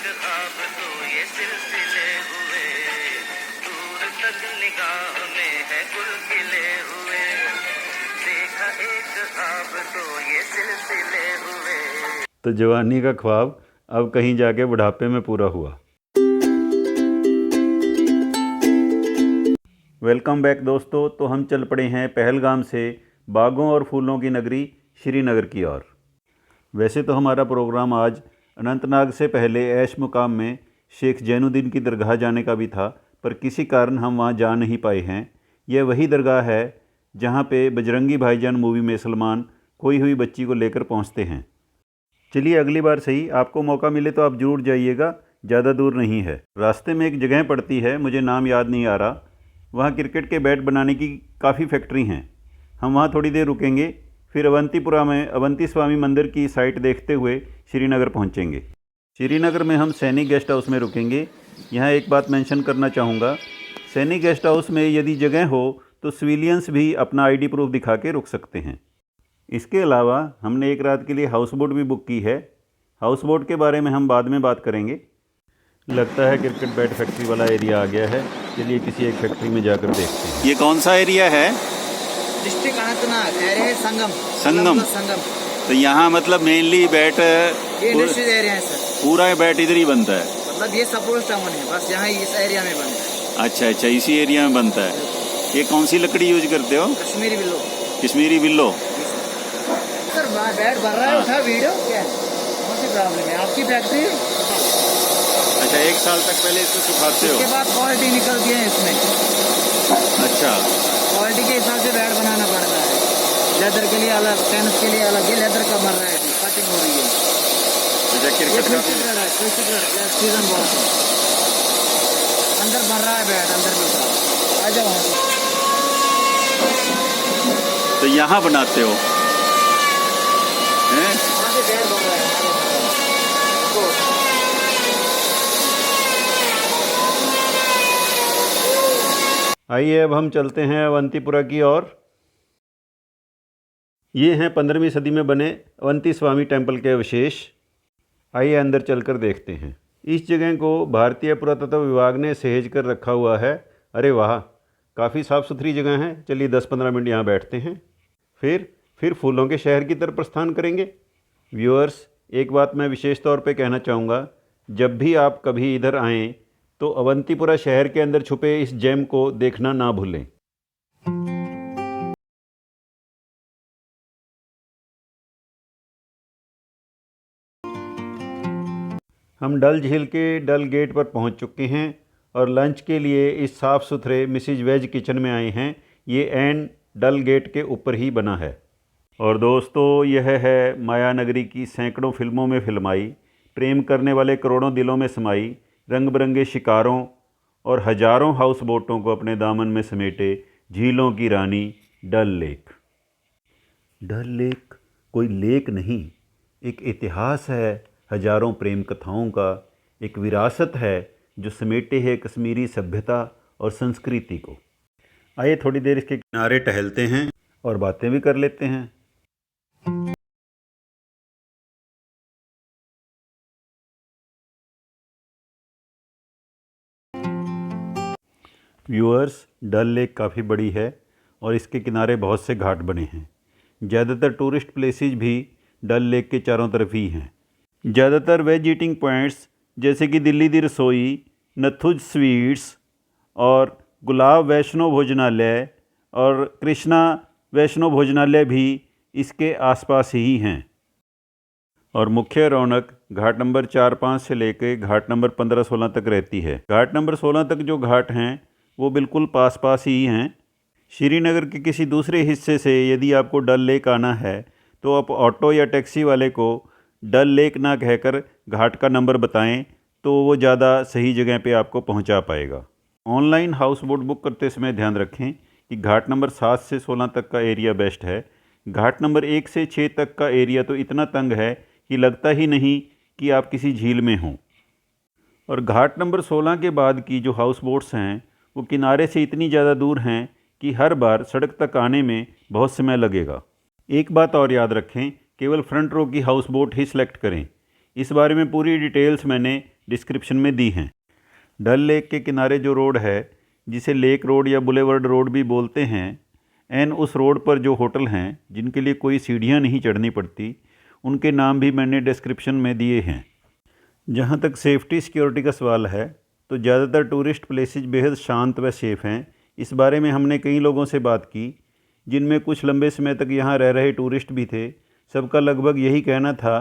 ख्वाब तो ये सिलसिले हुए, दूर तक निगाह में है गुल खिले हुए, देखा एक ख्वाब तो ये सिलसिले हुए। तो जवानी का ख्वाब अब कहीं जाके बुढ़ापे में पूरा हुआ। वेलकम बैक दोस्तों। तो हम चल पड़े हैं पहलगाम से बागों और फूलों की नगरी श्रीनगर की ओर। वैसे तो हमारा प्रोग्राम आज अनंतनाग से पहले ऐश मुकाम में शेख जैनुद्दीन की दरगाह जाने का भी था, पर किसी कारण हम वहां जा नहीं पाए हैं। यह वही दरगाह है जहां पे बजरंगी भाईजान मूवी में सलमान खोई हुई बच्ची को लेकर पहुंचते हैं। चलिए अगली बार सही, आपको मौका मिले तो आप ज़रूर जाइएगा, ज़्यादा दूर नहीं है। रास्ते में एक जगह पड़ती है, मुझे नाम याद नहीं आ रहा, वहाँ क्रिकेट के बैट बनाने की काफ़ी फैक्ट्री हैं। हम वहाँ थोड़ी देर रुकेंगे, फिर अवंतीपुरा में अवंती स्वामी मंदिर की साइट देखते हुए श्रीनगर पहुँचेंगे। श्रीनगर में हम सैनिक गेस्ट हाउस में रुकेंगे। यहाँ एक बात मेंशन करना चाहूँगा, सैनिक गेस्ट हाउस में यदि जगह हो तो सिविलियंस भी अपना आईडी प्रूफ दिखा के रुक सकते हैं। इसके अलावा हमने एक रात के लिए हाउस बोट भी बुक की है। हाउस बोट के बारे में हम बाद में बात करेंगे। लगता है क्रिकेट बैट फैक्ट्री वाला एरिया आ गया है। चलिए किसी एक फैक्ट्री में जाकर देखते हैं। ये कौन सा एरिया है? डिस्ट्रिक्ट अनंतनाग, एरिया है संगम। संगम। तो यहाँ मतलब मेनली बैट ये इंडस्ट्रियल एरिया है सर। पूरा बैट इधर ही बनता है? मतलब ये सपोज टाउन है, बस यहाँ इस एरिया में बनता है। अच्छा, इसी एरिया में बनता है। ये कौन सी लकड़ी यूज करते हो? कश्मीरी बिल्लो। कश्मीरी बिल्लो। सर बैट भर रहा है, उठा वीडियो क्या है? कौन सी प्रॉब्लम है आपकी फैक्ट्री? अच्छा, 1 साल तक पहले इसको सुखाते हो? उसके बाद क्वालिटी निकलती है इसमें। अच्छा, क्वालिटी के हिसाब से बैट बनाना पड़ता है। लेदर के लिए अलग, टेनिस के लिए अलग। ये लेदर का भर रहा है, कटिंग हो रही है। अच्छा, क्रिकेट का सीजन बहुत है। अंदर भर रहा है बैट, अंदर भी उठा। आ जाओ। तो यहाँ बनाते हो हैं? बैट बन रहा है। आइए अब हम चलते हैं अवंतीपुरा की ओर। ये हैं 15वीं सदी में बने अवंती स्वामी टेम्पल के अवशेष। आइए अंदर चलकर देखते हैं। इस जगह को भारतीय पुरातत्व विभाग ने सहेज कर रखा हुआ है। अरे वाह, काफ़ी साफ़ सुथरी जगह है। चलिए 10-15 मिनट यहाँ बैठते हैं, फिर फूलों के शहर की तरफ प्रस्थान करेंगे। व्यूअर्स, एक बात मैं विशेष तौर पे कहना चाहूँगा, जब भी आप कभी इधर आएँ तो अवंतीपुरा शहर के अंदर छुपे इस जेम को देखना ना भूलें। हम डल झील के डल गेट पर पहुंच चुके हैं और लंच के लिए इस साफ़ सुथरे मिसिज वेज किचन में आए हैं। ये एन डल गेट के ऊपर ही बना है। और दोस्तों, यह है माया नगरी की सैकड़ों फिल्मों में फिल्माई, प्रेम करने वाले करोड़ों दिलों में समाई, रंग बिरंगे शिकारों और हजारों हाउस बोटों को अपने दामन में समेटे झीलों की रानी डल लेक। डल लेक कोई लेक नहीं, एक इतिहास है हजारों प्रेम कथाओं का, एक विरासत है जो समेटे है कश्मीरी सभ्यता और संस्कृति को। आइए थोड़ी देर इसके किनारे टहलते हैं और बातें भी कर लेते हैं। व्यूअर्स, डल लेक काफ़ी बड़ी है और इसके किनारे बहुत से घाट बने हैं। ज़्यादातर टूरिस्ट प्लेसेस भी डल लेक के चारों तरफ ही हैं। ज़्यादातर वेज ईटिंग पॉइंट्स जैसे कि दिल्ली दी रसोई, नथुज स्वीट्स और गुलाब वैष्णो भोजनालय और कृष्णा वैष्णो भोजनालय भी इसके आसपास ही हैं। और मुख्य रौनक घाट नंबर 4-5 से लेकर घाट नंबर 15-16 तक रहती है। घाट नंबर 16 तक जो घाट हैं वो बिल्कुल पास ही हैं। श्रीनगर के किसी दूसरे हिस्से से यदि आपको डल लेक आना है तो आप ऑटो या टैक्सी वाले को डल लेक ना कहकर घाट का नंबर बताएं तो वो ज़्यादा सही जगह पे आपको पहुंचा पाएगा। ऑनलाइन हाउस बोट बुक करते समय ध्यान रखें कि घाट नंबर 7 से 16 तक का एरिया बेस्ट है। घाट नंबर 1 से 6 तक का एरिया तो इतना तंग है कि लगता ही नहीं कि आप किसी झील में हों। और घाट नंबर 16 के बाद की जो हाउस बोट्स हैं वो किनारे से इतनी ज़्यादा दूर हैं कि हर बार सड़क तक आने में बहुत समय लगेगा। एक बात और याद रखें, केवल फ्रंट रो की हाउस बोट ही सिलेक्ट करें। इस बारे में पूरी डिटेल्स मैंने डिस्क्रिप्शन में दी हैं। डल लेक के किनारे जो रोड है, जिसे लेक रोड या बुलेवर्ड रोड भी बोलते हैं, एन उस रोड पर जो होटल हैं जिनके लिए कोई सीढ़ियाँ नहीं चढ़नी पड़ती, उनके नाम भी मैंने डिस्क्रिप्शन में दिए हैं। जहाँ तक सेफ्टी सिक्योरिटी का सवाल है, तो ज़्यादातर टूरिस्ट प्लेसेस बेहद शांत व सेफ़ हैं। इस बारे में हमने कई लोगों से बात की, जिनमें कुछ लंबे समय तक यहाँ रह रहे टूरिस्ट भी थे। सबका लगभग यही कहना था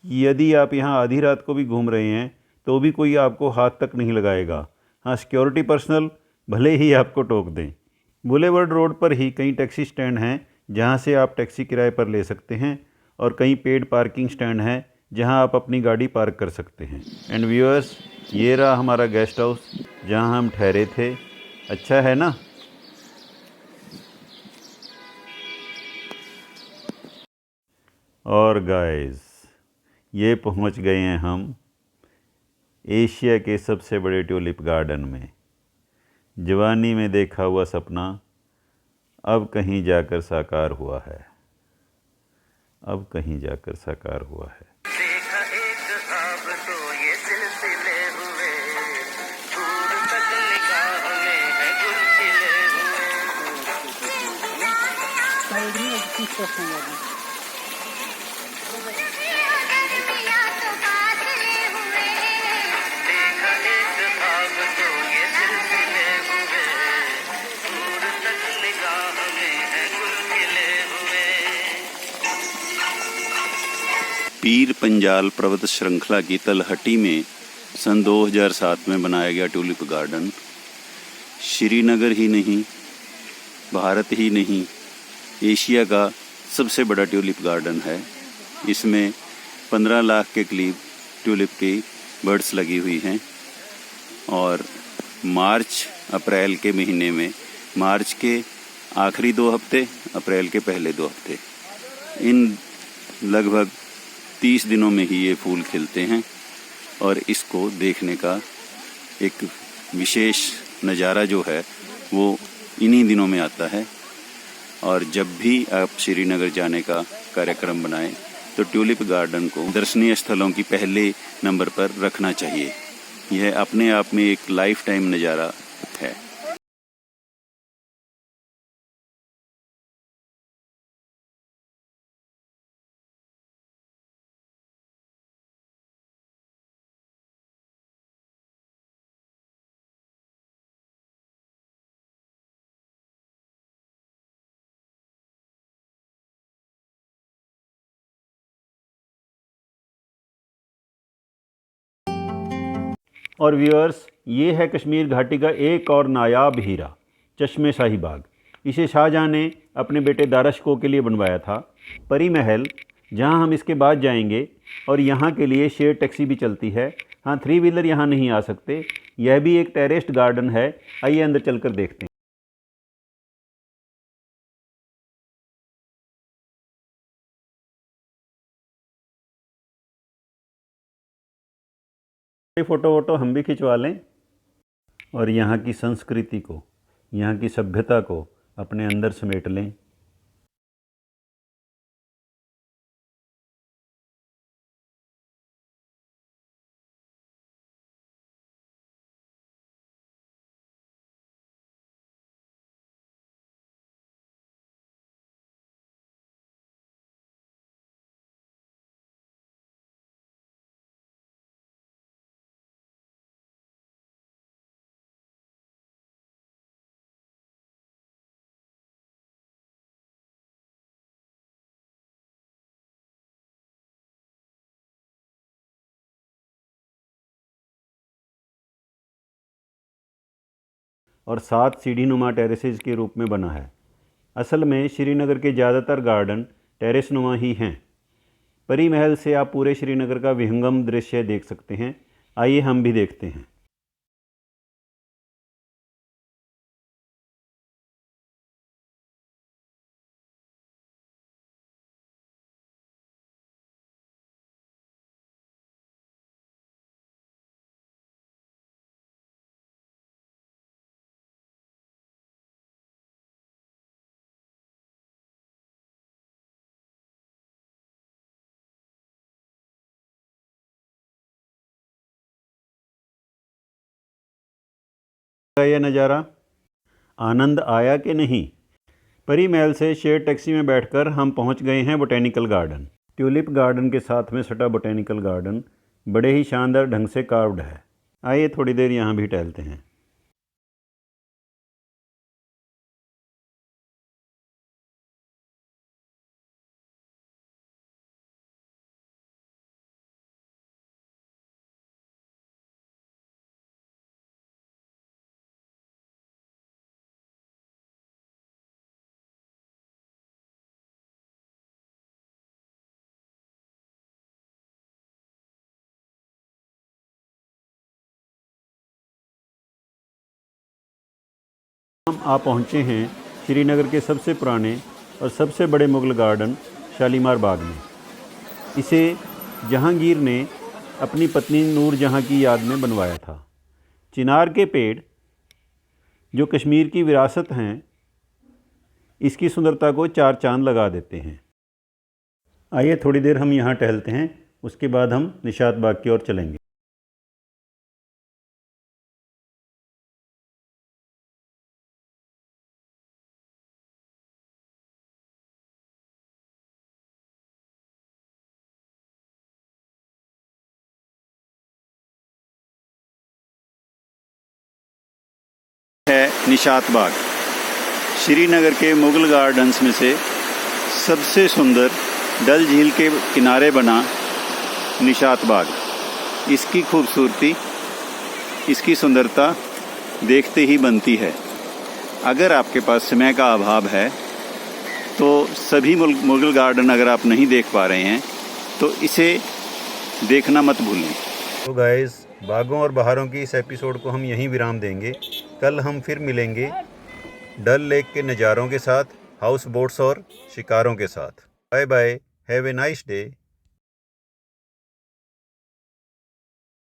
कि यदि आप यहाँ आधी रात को भी घूम रहे हैं तो भी कोई आपको हाथ तक नहीं लगाएगा। हाँ, सिक्योरिटी पर्सनल भले ही आपको टोक दें। बुलेवर्ड रोड पर ही कई टैक्सी स्टैंड हैं जहाँ से आप टैक्सी किराए पर ले सकते हैं, और कई पेड पार्किंग स्टैंड हैं जहाँ आप अपनी गाड़ी पार्क कर सकते हैं। एंड व्यूअर्स, ये रहा हमारा गेस्ट हाउस जहाँ हम ठहरे थे। अच्छा है ना? और गाइस, ये पहुँच गए हैं हम एशिया के सबसे बड़े ट्यूलिप गार्डन में। जवानी में देखा हुआ सपना अब कहीं जाकर साकार हुआ है। अब कहीं जाकर साकार हुआ है। देखा एक ख्वाब तो ये सिलसिले हुए, दूर तक निगाह में है गुल खिले हुए। देखा एक ख्वाब तो ये सिलसिले हुए, दूर तक निगाह में है गुल खिले हुए। पीर पंजाल पर्वत श्रृंखला की तलहटी में सन 2007 में बनाया गया ट्यूलिप गार्डन श्रीनगर ही नहीं, भारत ही नहीं, एशिया का सबसे बड़ा ट्यूलिप गार्डन है। इसमें 15 लाख के करीब ट्यूलिप की बर्ड्स लगी हुई हैं, और मार्च अप्रैल के महीने में, मार्च के आखिरी 2 हफ्ते, अप्रैल के पहले 2 हफ्ते, इन लगभग 30 दिनों में ही ये फूल खिलते हैं। और इसको देखने का एक विशेष नज़ारा जो है वो इन्हीं दिनों में आता है। और जब भी आप श्रीनगर जाने का कार्यक्रम बनाएं तो ट्यूलिप गार्डन को दर्शनीय स्थलों की पहले नंबर पर रखना चाहिए। यह अपने आप में एक लाइफ टाइम नज़ारा है। और व्यूअर्स, ये है कश्मीर घाटी का एक और नायाब हीरा, चश्मे शाही बाग। इसे शाहजहाँ ने अपने बेटे दारा शिकोह के लिए बनवाया था। परी महल, जहाँ हम इसके बाद जाएंगे, और यहाँ के लिए शेयर टैक्सी भी चलती है। हाँ, 3 व्हीलर यहाँ नहीं आ सकते। यह भी एक टेरेस्ड गार्डन है। आइए अंदर चलकर देखते हैं। फ़ोटो वोटो हम भी खिंचवा लें और यहाँ की संस्कृति को, यहाँ की सभ्यता को अपने अंदर समेट लें। और 7 सीढ़ीनुमा टेरेसेस के रूप में बना है। असल में श्रीनगर के ज़्यादातर गार्डन टेरेस नुमा ही हैं। परी महल से आप पूरे श्रीनगर का विहंगम दृश्य देख सकते हैं। आइए हम भी देखते हैं। यह नज़ारा आनंद आया कि नहीं। परी महल से शेयर टैक्सी में बैठकर हम पहुंच गए हैं बोटेनिकल गार्डन। ट्यूलिप गार्डन के साथ में सटा बोटेनिकल गार्डन बड़े ही शानदार ढंग से कार्व्ड है। आइए थोड़ी देर यहाँ भी टहलते हैं। हम आ पहुँचे हैं श्रीनगर के सबसे पुराने और सबसे बड़े मुग़ल गार्डन शालीमार बाग में। इसे जहांगीर ने अपनी पत्नी नूरजहां की याद में बनवाया था। चिनार के पेड़ जो कश्मीर की विरासत हैं, इसकी सुंदरता को चार चांद लगा देते हैं। आइए थोड़ी देर हम यहाँ टहलते हैं, उसके बाद हम निशात बाग की ओर चलेंगे। है निशात बाग, श्रीनगर के मुग़ल गार्डन्स में से सबसे सुंदर डल झील के किनारे बना निशात बाग। इसकी खूबसूरती, इसकी सुंदरता देखते ही बनती है। अगर आपके पास समय का अभाव है तो सभी मुग़ल गार्डन अगर आप नहीं देख पा रहे हैं तो इसे देखना मत भूलें। तो गाइस, बागों और बहारों की इस एपिसोड को हम यहीं विराम देंगे। कल हम फिर मिलेंगे डल लेक के नज़ारों के साथ, हाउस बोट्स और शिकारों के साथ। Bye bye, have a nice day.